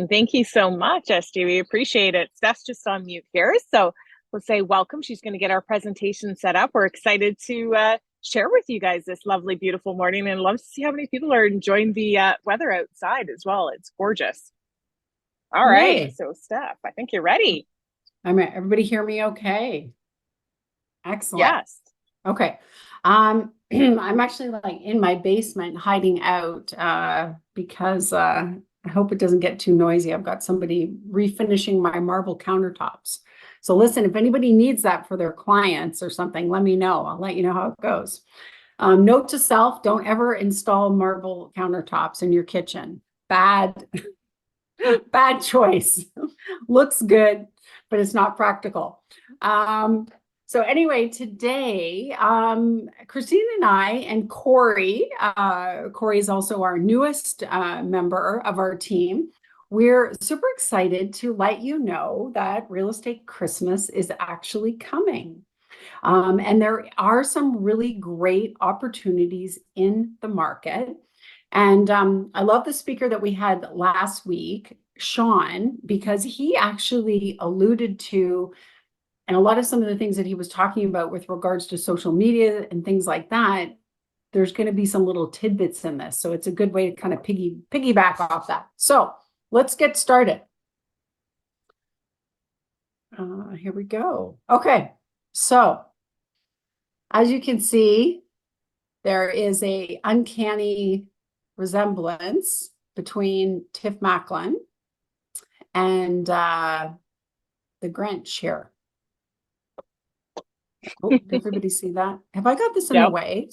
Thank you so much, Esty. We appreciate it. Steph's just on mute here. So we'll say welcome. She's going to get our presentation set up. We're excited to share with you guys this lovely, beautiful morning, and love to see how many people are enjoying the weather outside as well. It's gorgeous. All right. Yay. So Steph, I think you're ready. Everybody hear me okay? Excellent. Yes. Okay. I'm actually like in my basement hiding out because I hope it doesn't get too noisy. I've got somebody refinishing my marble countertops. So listen, if anybody needs that for their clients or something, let me know. I'll let you know how it goes. Note to self, don't ever install marble countertops in your kitchen. Bad choice. Looks good, but it's not practical. So anyway, today, Christine and I and Corey is also our newest member of our team. We're super excited to let you know that Real Estate Christmas is actually coming. And there are some really great opportunities in the market. And I love the speaker that we had last week, Sean, because he actually alluded to, and a lot of some of the things that he was talking about with regards to social media and things like that, there's going to be some little tidbits in this. So it's a good way to kind of piggyback off that. So let's get started. Here we go. Okay. So as you can see, there is a uncanny resemblance between Tiff Macklin and the Grinch here. Oh, did everybody see that? Have I got this in the way?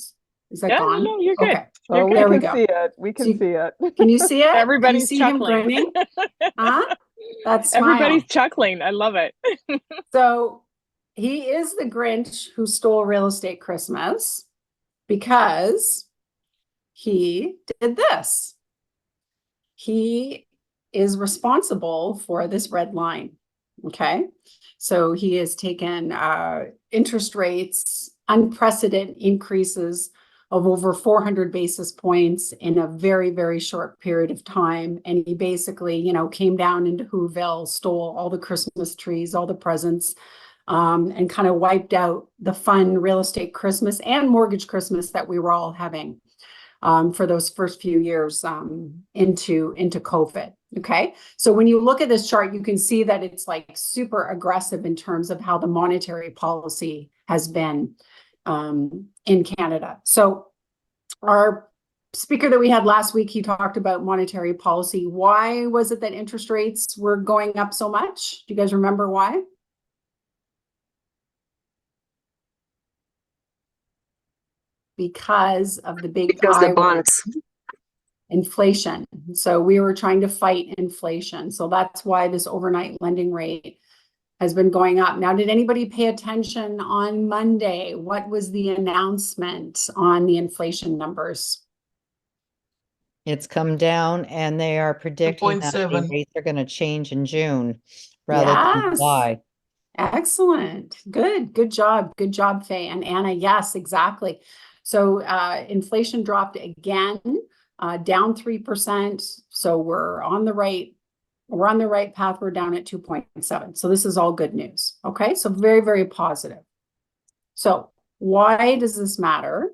Is that gone? No, you're good. Okay. You're There we can go. see it. We can see it. Can you see it? Everybody's Can you see chuckling. him grinning? Huh? That's Everybody's chuckling. I love it. So he is the Grinch who stole Real Estate Christmas because he did this. He is responsible for this red line. Okay. So he has taken interest rates, unprecedented increases of over 400 basis points in a very, very short period of time. And he basically, came down into Whoville, stole all the Christmas trees, all the presents, and kind of wiped out the fun real estate Christmas and mortgage Christmas that we were all having for those first few years into COVID. Okay. So when you look at this chart, you can see that it's like super aggressive in terms of how the monetary policy has been in Canada. So our speaker that we had last week, he talked about monetary policy. Why was it that interest rates were going up so much? Do you guys remember why? Because of the big bonds. Inflation. So we were trying to fight inflation. So that's why this overnight lending rate has been going up. Now, did anybody pay attention on Monday? What was the announcement on the inflation numbers? It's come down, and they are predicting that the rates are going to change in June rather than July. Excellent. Good job. Good job, Faye and Anna. Yes, exactly. So inflation dropped again, down 3%. So we're on the right path. We're down at 2.7. So this is all good news. Okay. So very, very positive. So why does this matter?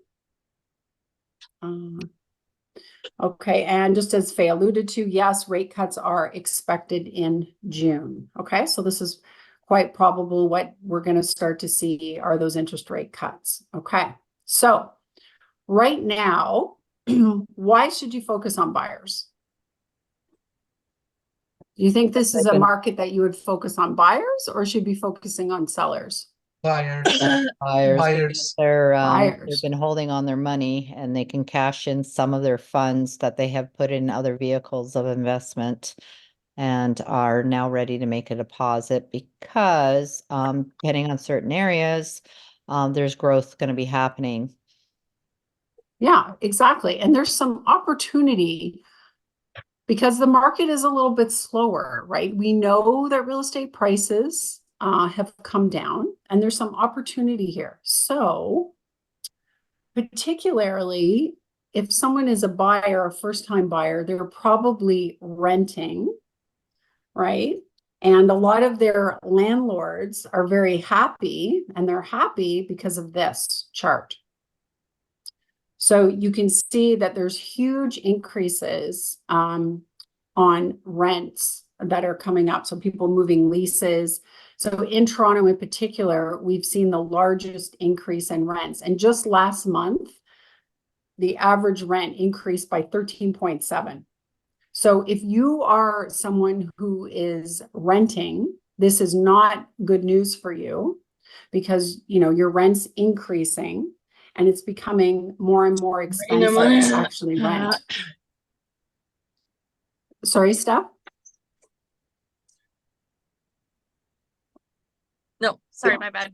Okay. And just as Faye alluded to, yes, rate cuts are expected in June. Okay. So this is quite probable. What we're going to start to see are those interest rate cuts. Okay. So right now, why should you focus on buyers? Do you think this is a market that you would focus on buyers or should be focusing on sellers? Buyers. Buyers. They've been holding on their money, and they can cash in some of their funds that they have put in other vehicles of investment and are now ready to make a deposit because depending on certain areas, there's growth going to be happening. Yeah, exactly. And there's some opportunity because the market is a little bit slower, right? We know that real estate prices have come down and there's some opportunity here. So particularly if someone is a buyer, a first-time buyer, they're probably renting right? And a lot of their landlords are very happy, and they're happy because of this chart. So you can see that there's huge increases on rents that are coming up. So people moving leases. So in Toronto in particular, we've seen the largest increase in rents. And just last month, the average rent increased by 13.7. So if you are someone who is renting, this is not good news for you, because your rent's increasing and it's becoming more and more expensive to actually rent. Sorry, Steph? No, sorry, Yeah. my bad.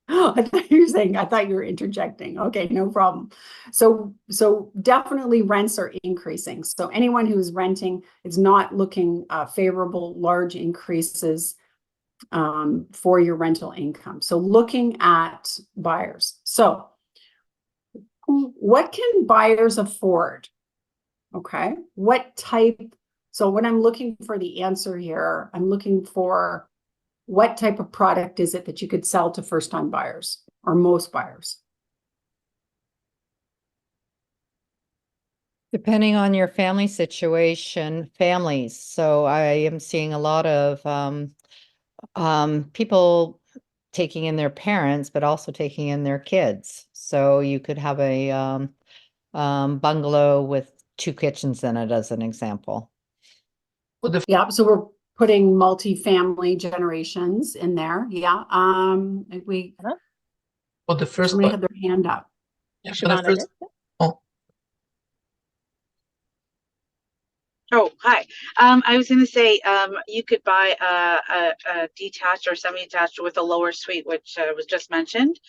I thought you were interjecting. Okay, no problem. So definitely rents are increasing. So anyone who's renting is not looking favorable, large increases for your rental income. So looking at buyers. So what can buyers afford? Okay, what type? So when I'm looking for the answer here, I'm looking for what type of product is it that you could sell to first-time buyers or most buyers? Depending on your family situation, families. So I am seeing a lot of people taking in their parents, but also taking in their kids. So you could have a bungalow with 2 kitchens in it, as an example. Yeah, so we're putting multi-family generations in there. Yeah. For the first Somebody part. had their hand up. Yeah, for the Siobhan, first. Oh, Oh, hi. I was going to say, you could buy a detached or semi-detached with a lower suite, which was just mentioned,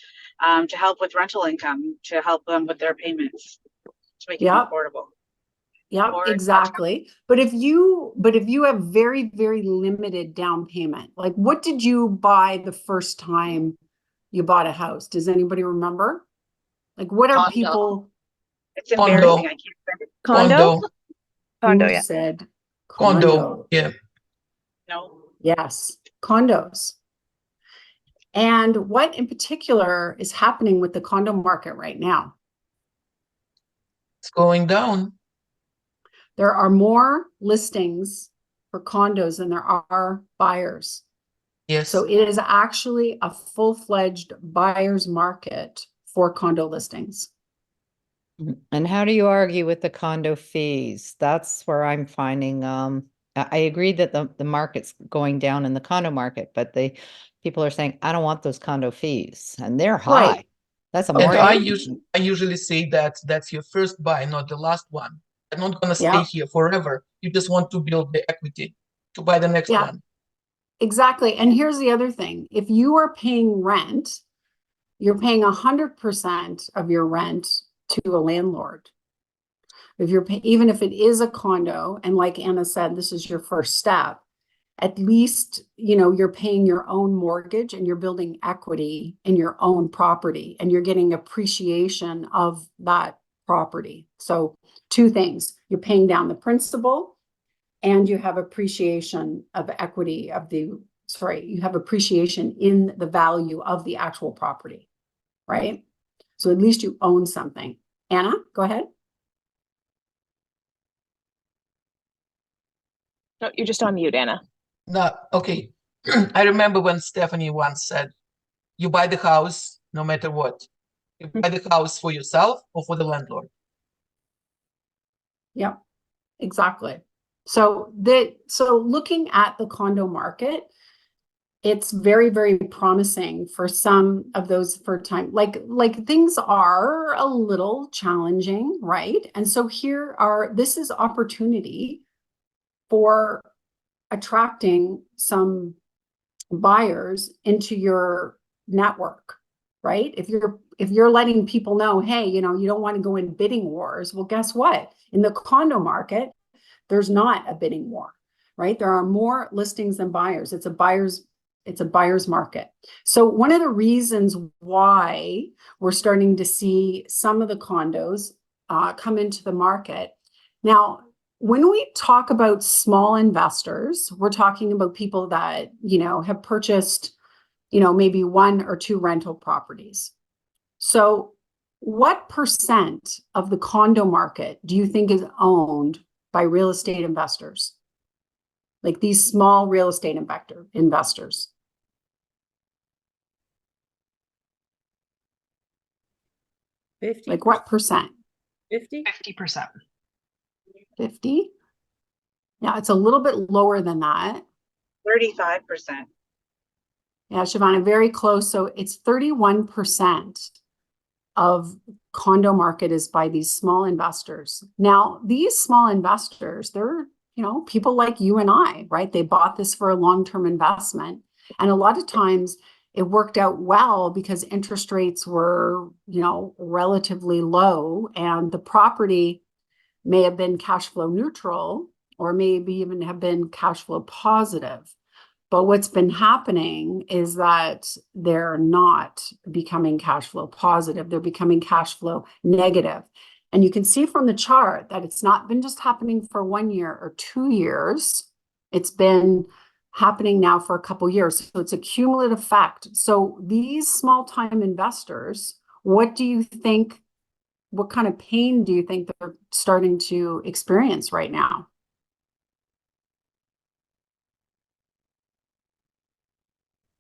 to help with rental income, to help them with their payments, to make it more Yeah. affordable. Yeah, Or- exactly. But if you have very, very limited down payment, like what did you buy the first time you bought a house? Does anybody remember? Like what are Condo. people It's embarrassing. Condo. I can't spend it. Condo? Condo, who yeah. said Condo. Yeah. No. Yes, condos. And what in particular is happening with the condo market right now? It's going down. There are more listings for condos than there are buyers. Yes. So it is actually a full-fledged buyer's market for condo listings. And how do you argue with the condo fees? That's where I'm finding, I agree that the market's going down in the condo market, but people are saying, I don't want those condo fees, and they're high. Right. That's a And mortgage. I usually say that that's your first buy, not the last one. You're not gonna stay Yeah. here forever. You just want to build the equity to buy the next Yeah. one. Exactly. And here's the other thing. If you are paying rent, you're paying 100% of your rent to a landlord. If you're even if it is a condo, and like Anna said, this is your first step, at least, you're paying your own mortgage and you're building equity in your own property and you're getting appreciation of that property. So 2 things, you're paying down the principal and you have appreciation of equity you have appreciation in the value of the actual property, right? So at least you own something. Anna, go ahead. No, you're just on mute, Anna. No, okay. I remember when Stephanie once said, you buy the house no matter what. You buy the house for yourself or for the landlord. Yep, exactly. So looking at the condo market, it's very, very promising for some of those first time, like things are a little challenging, right? And so this is opportunity for attracting some buyers into your network, right? If you're letting people know, hey, you don't want to go in bidding wars. Well, guess what? In the condo market, there's not a bidding war, right? There are more listings than buyers. It's a buyer's market. So one of the reasons why we're starting to see some of the condos come into the market now, when we talk about small investors, we're talking about people that, have purchased, maybe 1 or 2 rental properties. So what percent of the condo market do you think is owned by real estate investors? Like these small real estate investors. Like what percent? 50%. 50? Yeah, it's a little bit lower than that. 35%. Yeah, Shivana, very close. So it's 31% of condo market is by these small investors. Now, these small investors, they're, people like you and I, right? They bought this for a long-term investment. And a lot of times it worked out well because interest rates were, relatively low, and the property may have been cash flow neutral or maybe even have been cash flow positive. But what's been happening is that they're not becoming cash flow positive. They're becoming cash flow negative. And you can see from the chart that it's not been just happening for 1 year or 2 years. It's been happening now for a couple of years. So it's a cumulative effect. So these small time investors, what kind of pain do you think they're starting to experience right now?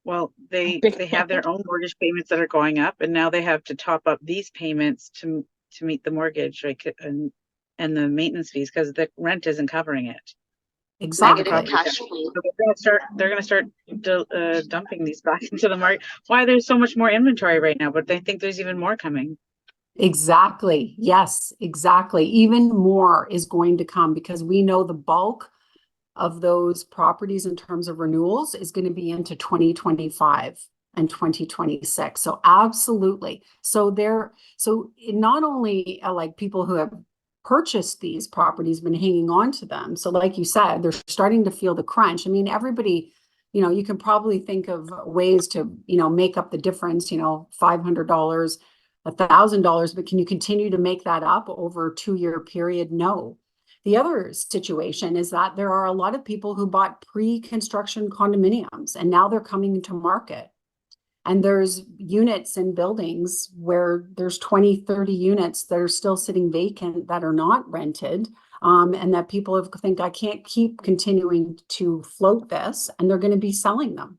Well, they have their own mortgage payments that are going up, and now they have to top up these payments to meet the mortgage, right? And the maintenance fees, because the rent isn't covering it. Exactly. Negative cash flow. So they're going to start dumping these back into the market. Why there's so much more inventory right now, but they think there's even more coming. Exactly. Yes, exactly. Even more is going to come because we know the bulk of those properties in terms of renewals is going to be into 2025 and 2026. So absolutely. So not only like people who have purchased these properties been hanging on to them. So like you said, they're starting to feel the crunch. I mean, everybody, you can probably think of ways to, make up the difference, $500, $1,000, but can you continue to make that up over a 2-year period? No. The other situation is that there are a lot of people who bought pre-construction condominiums and now they're coming to market. And there's units in buildings where there's 20, 30 units that are still sitting vacant that are not rented. And that people think, I can't keep continuing to float this, and they're going to be selling them.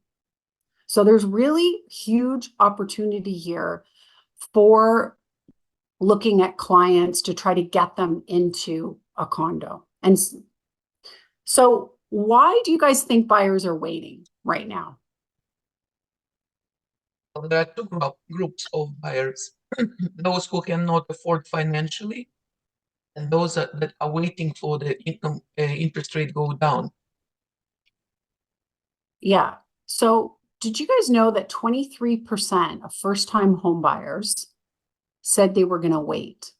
So there's really huge opportunity here for looking at clients to try to get them into a condo. And so why do you guys think buyers are waiting right now? Well, there are two groups of buyers: those who cannot afford financially, and those that are waiting for the interest rate go down. Yeah. So did you guys know that 23% of first-time home buyers said they were going to wait?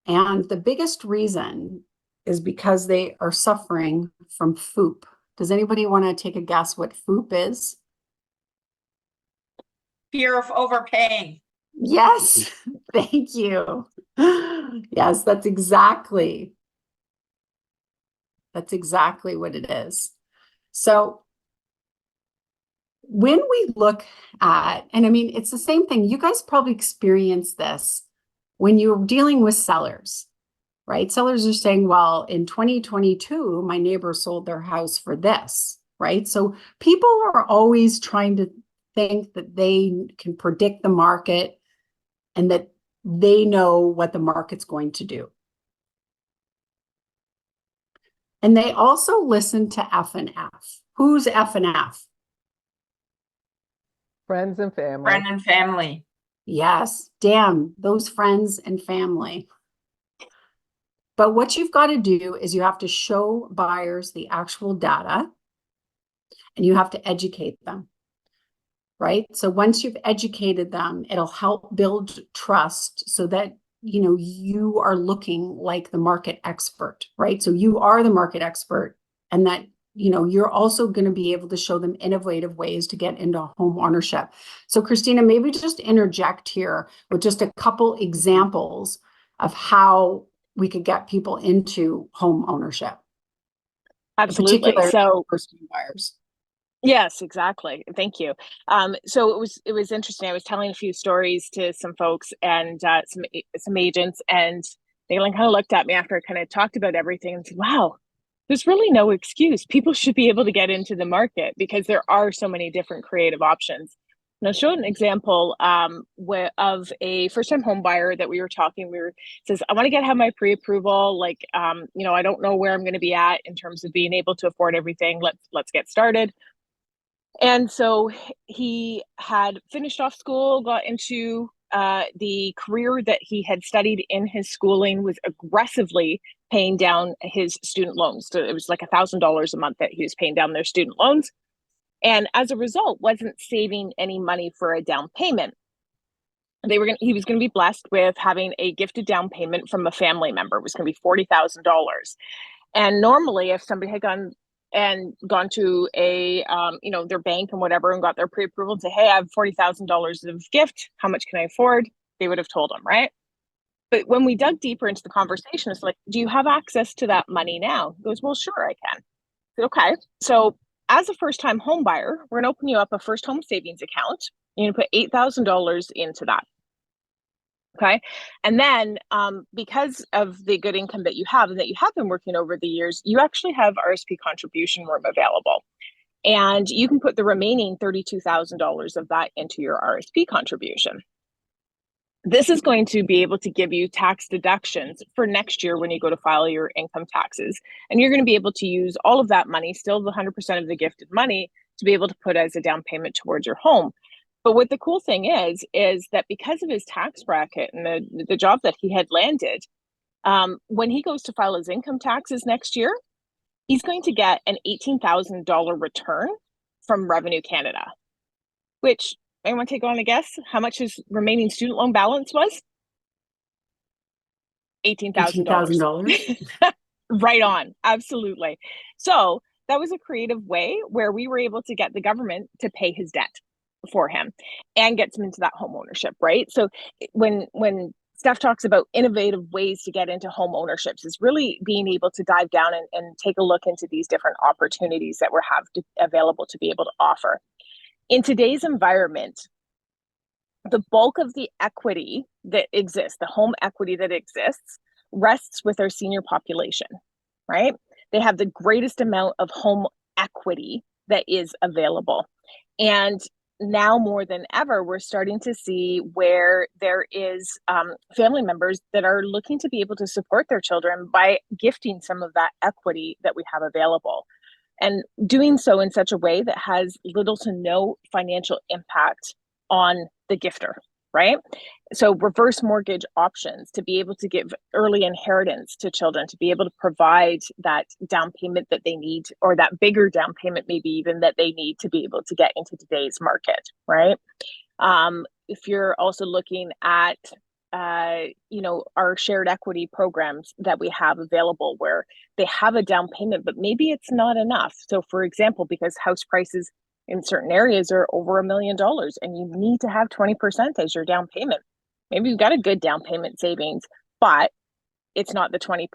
And the biggest reason is because they are suffering from FOOP. Does anybody want to take a guess what FOOP is? Fear of overpaying. Yes, thank you. Yes, that's exactly what it is. So when we look at, and I mean, it's the same thing. You guys probably experienced this when you're dealing with sellers, right? Sellers are saying, well, in 2022, my neighbor sold their house for this, right? So people are always trying to think that they can predict the market and that they know what the market's going to do. And they also listen to F and F. Who's F and F? Friends and family. Friend and family. Yes, damn, those friends and family. But what you've got to do is you have to show buyers the actual data and you have to educate them, right? So once you've educated them, it'll help build trust so that, you are looking like the market expert, right? So you are the market expert, and that, you're also going to be able to show them innovative ways to get into home ownership. So Christina, maybe just interject here with just a couple examples of how we could get people into home ownership, Absolutely. particularly So first-time buyers. yes, exactly. Thank you. So it was interesting. I was telling a few stories to some folks and some agents, and they kind of looked at me after I kind of talked about everything and said, "Wow, there's really no excuse. People should be able to get into the market because there are so many different creative options." And I'll show an example of a first-time home buyer that we were talking. Says, "I want to have my pre-approval. I don't know where I'm going to be at in terms of being able to afford everything. Let's get started." And so he had finished off school, got into the career that he had studied in his schooling, was aggressively paying down his student loans. So it was like $1,000 a month that he was paying down their student loans. And as a result, wasn't saving any money for a down payment. He was going to be blessed with having a gifted down payment from a family member. It was going to be $40,000. And normally, if somebody had gone to a their bank and whatever and got their pre-approval and say, "Hey, I have $40,000 of gift. How much can I afford?" They would have told them, right? But when we dug deeper into the conversation, it's like, "Do you have access to that money now?" He goes, "Well, sure, I can." I said, "Okay, so as a first-time home buyer, we're gonna open you up a first home savings account. You're gonna put $8,000 into that." Okay. And then because of the good income that you have and that you have been working over the years, you actually have RSP contribution room available. And you can put the remaining $32,000 of that into your RSP contribution. This is going to be able to give you tax deductions for next year when you go to file your income taxes. And you're going to be able to use all of that money, still the 100% of the gifted money, to be able to put as a down payment towards your home. But what the cool thing is that because of his tax bracket and the job that he had landed, when he goes to file his income taxes next year, he's going to get an $18,000 return from Revenue Canada, which, anyone take on a guess how much his remaining student loan balance was? $18,000. Right on. Absolutely. So that was a creative way where we were able to get the government to pay his debt for him and gets him into that home ownership, right? So when Steph talks about innovative ways to get into home ownerships, is really being able to dive down and take a look into these different opportunities that we have available to be able to offer. In today's environment, the bulk of the equity that exists, the home equity that exists, rests with our senior population, right? They have the greatest amount of home equity that is available. And now more than ever, we're starting to see where there is family members that are looking to be able to support their children by gifting some of that equity that we have available, and doing so in such a way that has little to no financial impact on the gifter, right? So reverse mortgage options to be able to give early inheritance to children, to be able to provide that down payment that they need, or that bigger down payment maybe even that they need to be able to get into today's market, right? If you're also looking at our shared equity programs that we have available, where they have a down payment, but maybe it's not enough. So for example, because house prices in certain areas are over $1 million and you need to have 20% as your down payment. Maybe you've got a good down payment savings, but it's not the 20%.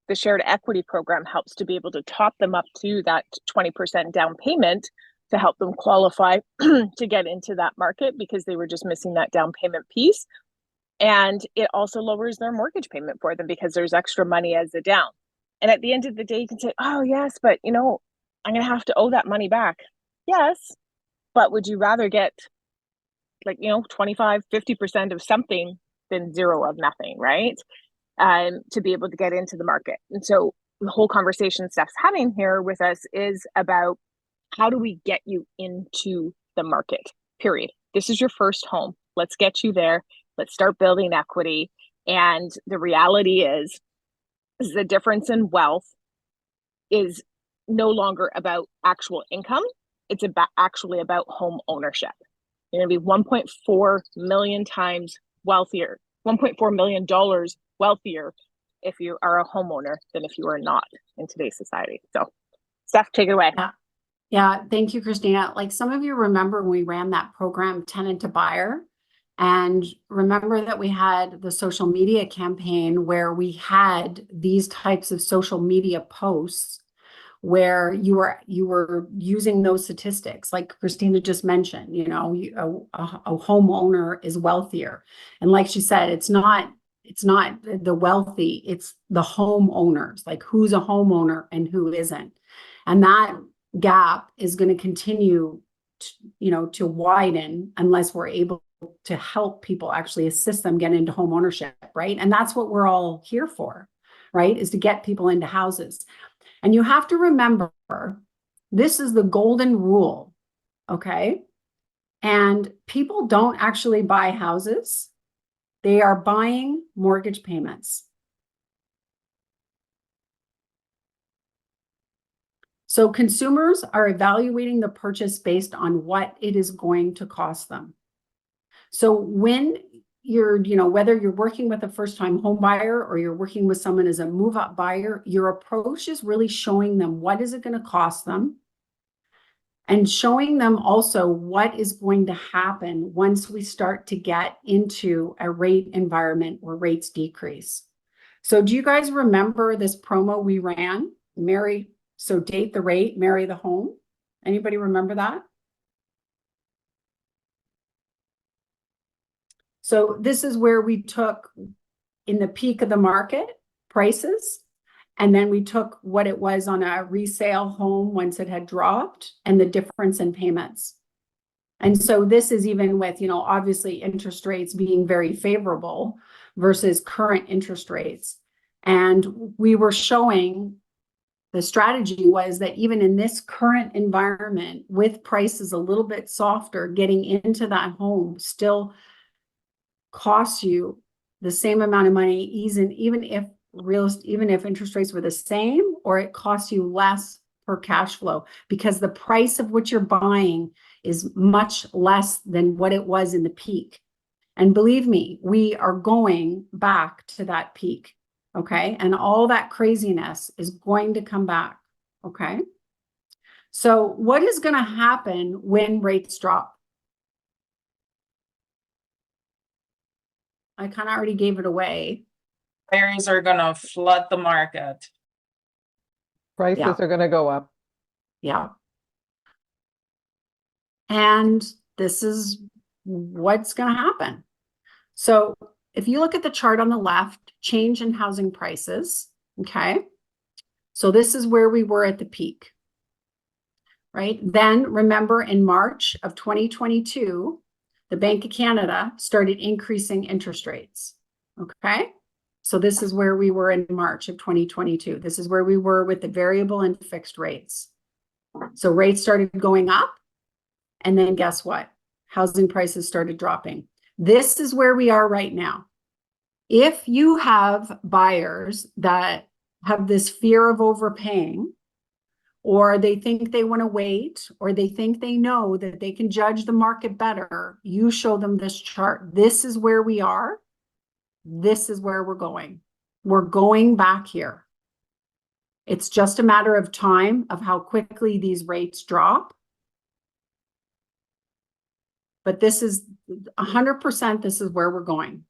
The shared equity program helps to be able to top them up to that 20% down payment to help them qualify to get into that market because they were just missing that down payment piece. And it also lowers their mortgage payment for them because there's extra money as a down. And at the end of the day, you can say, "Oh yes, but I'm going to have to owe that money back." Yes, but would you rather get 25, 50% of something than zero of nothing, right? To be able to get into the market. And so the whole conversation Steph's having here with us is about, how do we get you into the market, period. This is your first home. Let's get you there. Let's start building equity. And the reality is the difference in wealth is no longer about actual income. It's actually about home ownership. You're going to be 1.4 million times wealthier, $1.4 million wealthier if you are a homeowner than if you are not in today's society. So Steph, take it away. Yeah, thank you, Christina. Like some of you remember when we ran that program, Tenant to Buyer, And remember that we had the social media campaign where we had these types of social media posts where you were using those statistics, like Christina just mentioned. You know, a homeowner is wealthier, and like she said, it's not the wealthy, it's the homeowners, like who's a homeowner and who isn't, and that gap is going to continue to widen unless we're able to help people, actually assist them get into home ownership, right? And that's what we're all here for, right? Is to get people into houses. And you have to remember, this is the golden rule, okay? And people don't actually buy houses. They are buying mortgage payments. So consumers are evaluating the purchase based on what it is going to cost them. So when you're, whether you're working with a first-time home buyer or you're working with someone as a move-up buyer, your approach is really showing them what is it going to cost them, and showing them also what is going to happen once we start to get into a rate environment where rates decrease. So do you guys remember this promo we ran? Date the rate, marry the home. Anybody remember that? So this is where we took, in the peak of the market, prices, and then we took what it was on a resale home once it had dropped and the difference in payments. And so this is even with, obviously interest rates being very favorable versus current interest rates. And we were showing the strategy was that even in this current environment, with prices a little bit softer, getting into that home still costs you the same amount of money, even if interest rates were the same, or it costs you less per cash flow, because the price of what you're buying is much less than what it was in the peak. And believe me, we are going back to that peak, okay? And all that craziness is going to come back, okay? So what is going to happen when rates drop? I kind of already gave it away. Buyers are gonna flood the market. Prices Yeah. are going to go up. Yeah. And this is what's going to happen. So if you look at the chart on the left, change in housing prices, okay? So this is where we were at the peak, right? Then remember, in March of 2022, the Bank of Canada started increasing interest rates, okay? So this is where we were in March of 2022. This is where we were with the variable and fixed rates. So rates started going up, and then guess what? Housing prices started dropping. This is where we are right now. If you have buyers that have this fear of overpaying, or they think they want to wait, or they think they know that they can judge the market better, you show them this chart. This is where we are. This is where we're going. We're going back here. It's just a matter of time of how quickly these rates drop. But this is 100%, this is where we're going.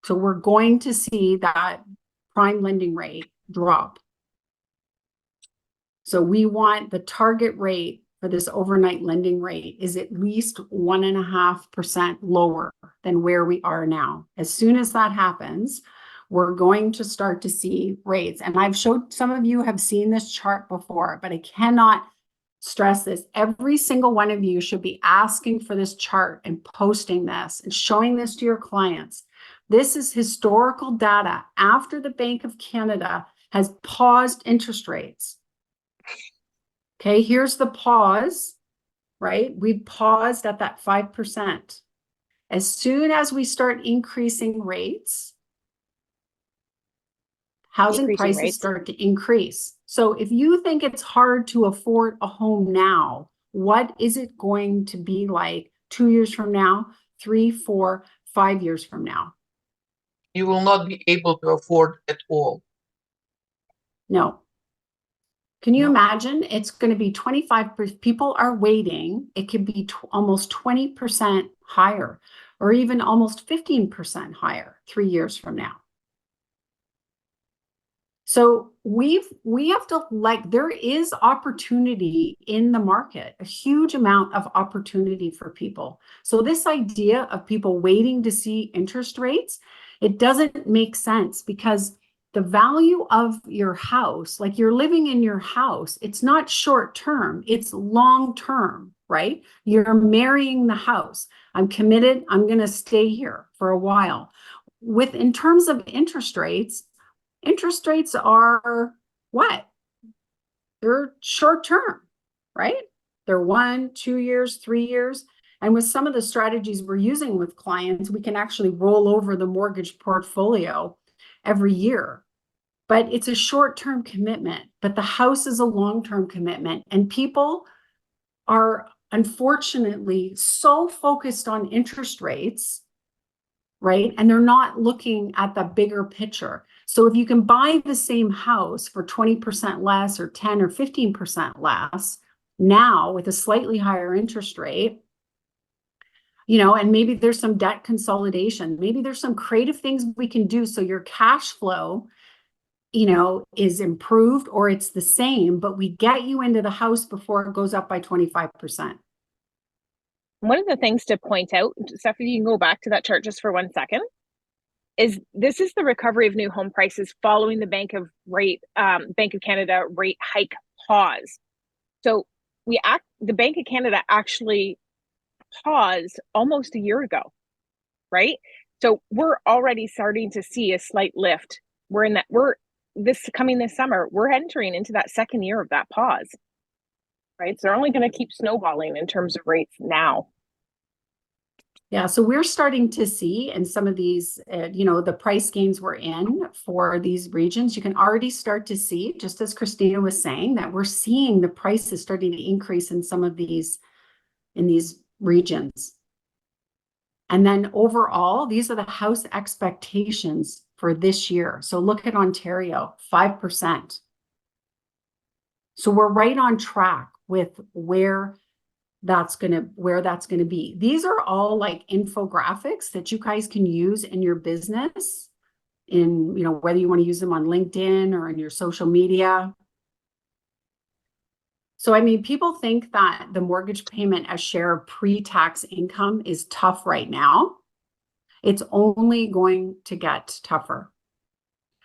So we're going to see that prime lending rate drop. So we want the target rate for this overnight lending rate is at least 1.5% lower than where we are now. As soon as that happens, we're going to start to see rates. And I've showed, some of you have seen this chart before, but I cannot stress this. Every single one of you should be asking for this chart and posting this and showing this to your clients. This is historical data after the Bank of Canada has paused interest rates. Okay, here's the pause, right? We've paused at that 5%. As soon as we start increasing rates, housing prices start to increase. So if you think it's hard to afford a home now, what is it going to be like 2 years from now, 3, 4, 5 years from now? You will not be able to afford at all. No. Can you No. imagine? It's going to be 25%. People are waiting. It could be almost 20% higher. or even almost 15% higher 3 years from now. So we have to, like, there is opportunity in the market, a huge amount of opportunity for people. So this idea of people waiting to see interest rates, it doesn't make sense, because the value of your house, like you're living in your house, it's not short term, it's long term, right? You're marrying the house. I'm committed, I'm going to stay here for a while. In terms of interest rates are what? They're short term, right? They're 1, 2 years, 3 years. And with some of the strategies we're using with clients, we can actually roll over the mortgage portfolio every year. But it's a short-term commitment, but the house is a long-term commitment. And people are unfortunately so focused on interest rates, right? And they're not looking at the bigger picture. So if you can buy the same house for 20% less or 10 or 15% less now with a slightly higher interest rate, and maybe there's some debt consolidation, maybe there's some creative things we can do so your cash flow, is improved, or it's the same, but we get you into the house before it goes up by 25%. One of the things to point out, Stephanie, you can go back to that chart just for 1 second, is this is the recovery of new home prices following the Bank of Canada rate hike pause. So the Bank of Canada actually paused almost a year ago, right? So we're already starting to see a slight lift. This summer, we're entering into that second year of that pause, right? So they're only going to keep snowballing in terms of rates now. Yeah, so we're starting to see in some of these, the price gains we're in for these regions, you can already start to see, just as Christina was saying, that we're seeing the prices starting to increase in some of these, in these regions. And then overall, these are the house expectations for this year. So look at Ontario, 5%. So we're right on track with where that's going to be. These are all like infographics that you guys can use in your business, in, whether you want to use them on LinkedIn or in your social media. So, people think that the mortgage payment as share of pre-tax income is tough right now. It's only going to get tougher.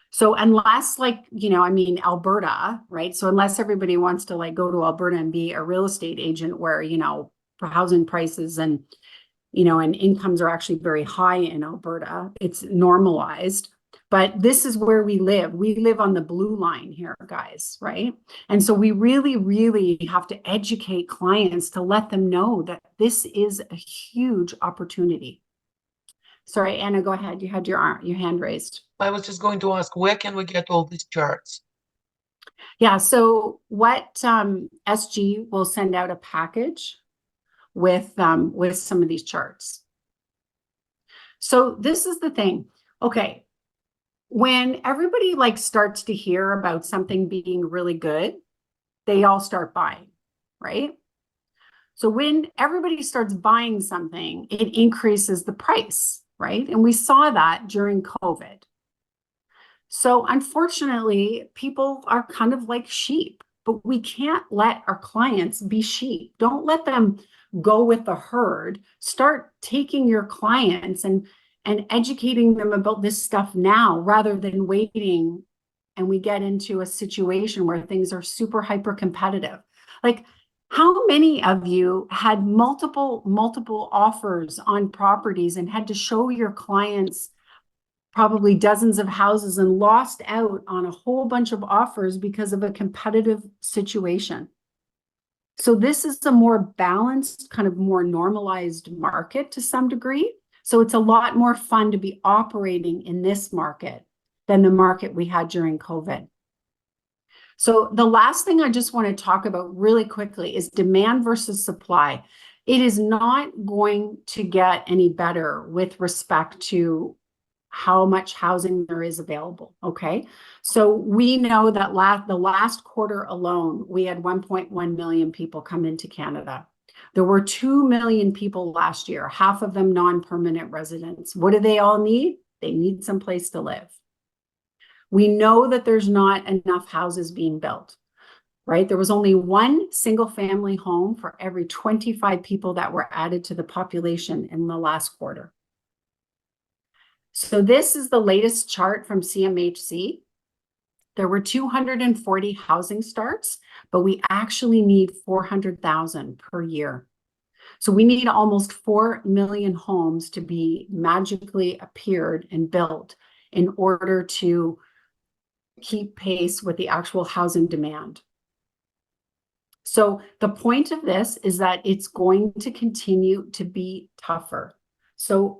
So unless Alberta, right? So unless everybody wants to go to Alberta and be a real estate agent where, for housing prices and, and incomes are actually very high in Alberta, it's normalized. But this is where we live. We live on the blue line here, guys, right? And so we really, really have to educate clients to let them know that this is a huge opportunity. Sorry, Anna, go ahead. You had your hand raised. I was just going to ask, where can we get all these charts? Yeah, so what SG will send out a package with some of these charts. So this is the thing. Okay, when everybody starts to hear about something being really good, they all start buying, right? So when everybody starts buying something, it increases the price, right? And we saw that during COVID. So unfortunately, people are kind of like sheep, but we can't let our clients be sheep. Don't let them go with the herd. Start taking your clients and educating them about this stuff now, rather than waiting and we get into a situation where things are super hyper competitive. How many of you had multiple offers on properties and had to show your clients probably dozens of houses and lost out on a whole bunch of offers because of a competitive situation? So this is a more balanced, kind of more normalized market to some degree. So it's a lot more fun to be operating in this market than the market we had during COVID. So the last thing I just want to talk about really quickly is demand versus supply. It is not going to get any better with respect to how much housing there is available, okay? So we know that the last quarter alone, we had 1.1 million people come into Canada. There were 2 million people last year, half of them non-permanent residents. What do they all need? They need some place to live. We know that there's not enough houses being built, right? There was only one single family home for every 25 people that were added to the population in the last quarter. So this is the latest chart from CMHC. There were 240 housing starts, but we actually need 400,000 per year. So we need almost 4 million homes to be magically appeared and built in order to keep pace with the actual housing demand. So the point of this is that it's going to continue to be tougher. So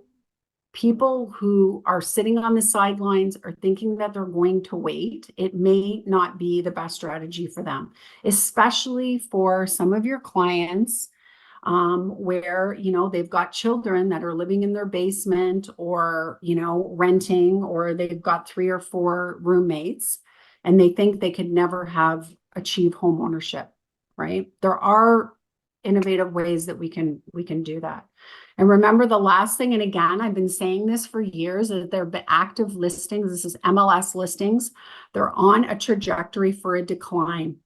people who are sitting on the sidelines are thinking that they're going to wait. It may not be the best strategy for them, especially for some of your clients where, you know, they've got children that are living in their basement or, you know, renting, or they've got 3 or 4 roommates and they think they could never have achieved home ownership, right? There are innovative ways that we can do that. And remember the last thing, and again, I've been saying this for years, is there have been active listings. This is MLS listings. They're on a trajectory for a decline.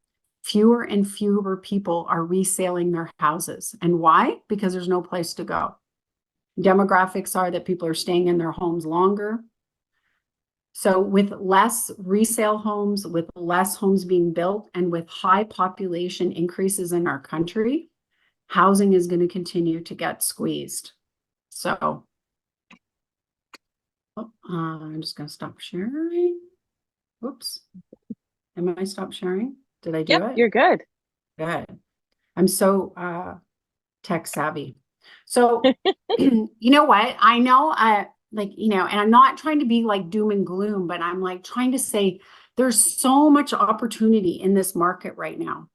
Fewer and fewer people are reselling their houses. And why? Because there's no place to go. Demographics are that people are staying in their homes longer. So with less resale homes, with less homes being built, and with high population increases in our country, housing is going to continue to get squeezed. So I'm just going to stop sharing. Whoops. Am I stopped sharing? Did I do Yep, it? you're good. Good. I'm so tech savvy. So you know what? I know like, you know, and I'm not trying to be like doom and gloom, but I'm like trying to say there's so much opportunity in this market right now.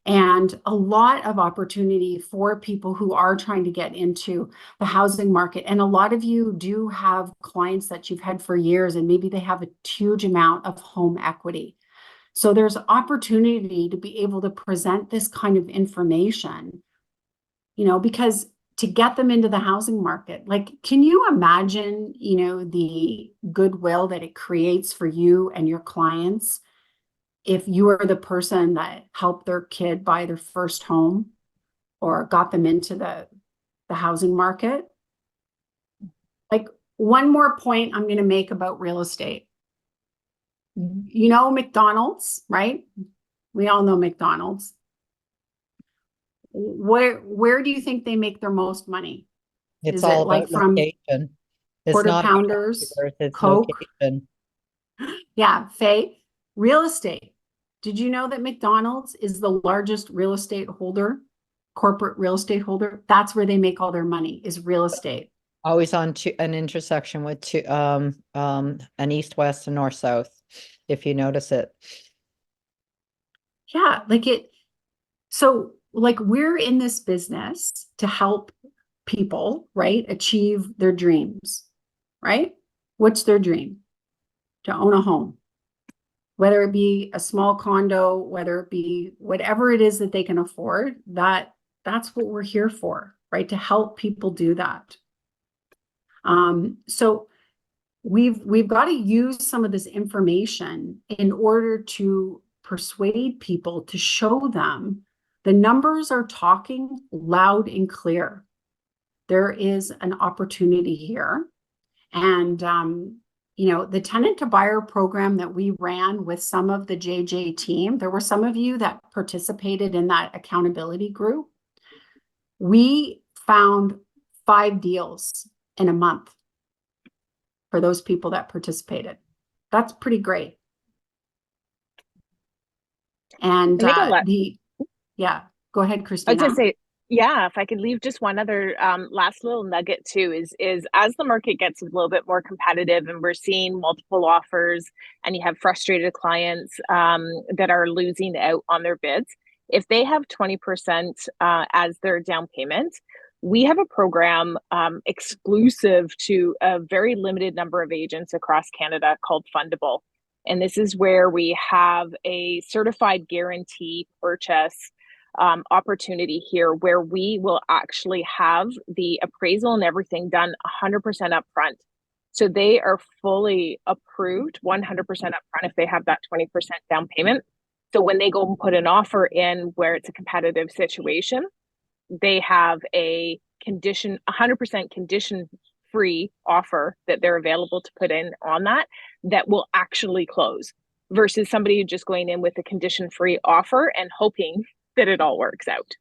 And a lot of opportunity for people who are trying to get into the housing market. And a lot of you do have clients that you've had for years, and maybe they have a huge amount of home equity. So there's opportunity to be able to present this kind of information, you know, because to get them into the housing market, like, can you imagine, you know, the goodwill that it creates for you and your clients if you are the person that helped their kid buy their first home or got them into the housing market? Like, one more point I'm going to make about real estate. You know, McDonald's, right? We all know McDonald's. Where do you think they make their most money? It's Is all it like about from location. It's quarter not pounders, about it's Coke? location. Yeah, Faye, real estate. Did you know that McDonald's is the largest real estate holder, corporate real estate holder? That's where they make all their money, is real estate. Always on an intersection with an east-west and north-south, if you notice it. Yeah, like it. So like we're in this business to help people, right, achieve their dreams, right? What's their dream? To own a home, whether it be a small condo, whether it be whatever it is that they can afford. That's what we're here for, right? To help people do that. So we've got to use some of this information in order to persuade people, to show them the numbers are talking loud and clear. There is an opportunity here. And, you know, the tenant to buyer program that we ran with some of the JJ team, there were some of you that participated in that accountability group. We found 5 deals in a month for those people that participated. That's pretty great. And yeah, go ahead, I was Christina. gonna say, yeah, if I could leave just one other last little nugget too, is as the market gets a little bit more competitive and we're seeing multiple offers and you have frustrated clients that are losing out on their bids, if they have 20% as their down payment, we have a program exclusive to a very limited number of agents across Canada called Fundable. And this is where we have a certified guarantee purchase opportunity here where we will actually have the appraisal and everything done 100% upfront. So they are fully approved 100% upfront if they have that 20% down payment. So when they go and put an offer in where it's a competitive situation, they have a 100% condition free offer that they're available to put in on that will actually close, versus somebody just going in with a condition free offer and hoping that it all works out.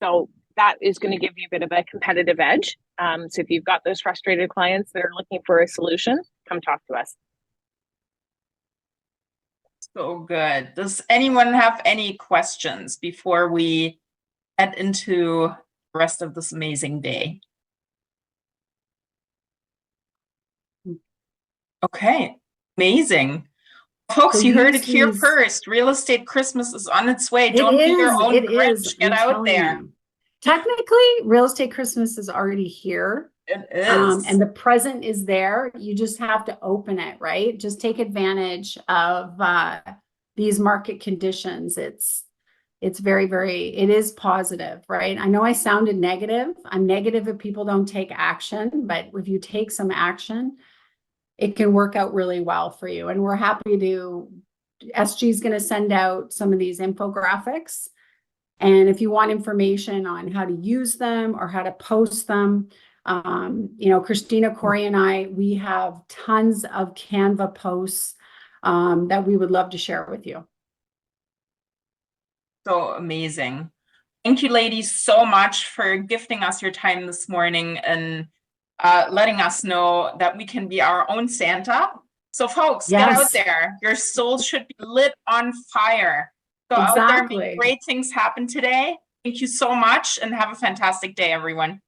So that is going to give you a bit of a competitive edge. So if you've got those frustrated clients that are looking for a solution, come talk to us. So good. Does anyone have any questions before we head into the rest of this amazing day? Okay, amazing. Folks, So you heard use it here these- first. Real estate Christmas is on its way. It Don't be your is, own it Grinch. is, Get I'm out telling there. you. Technically, real estate Christmas is already here. It is. And the present is there. You just have to open it, right? Just take advantage of these market conditions. It's very, it is positive, right? I know I sounded negative. I'm negative if people don't take action, but if you take some action, it can work out really well for you. And we're happy to, SG is going to send out some of these infographics. And if you want information on how to use them or how to post them, Christina, Corey, and I, we have tons of Canva posts that we would love to share with you. So amazing. Thank you, ladies, so much for gifting us your time this morning and letting us know that we can be our own Santa. So folks, get out Yes. there. Your soul should be lit on fire. Go out there and Exactly. make great things happen today. Thank you so much and have a fantastic day, everyone.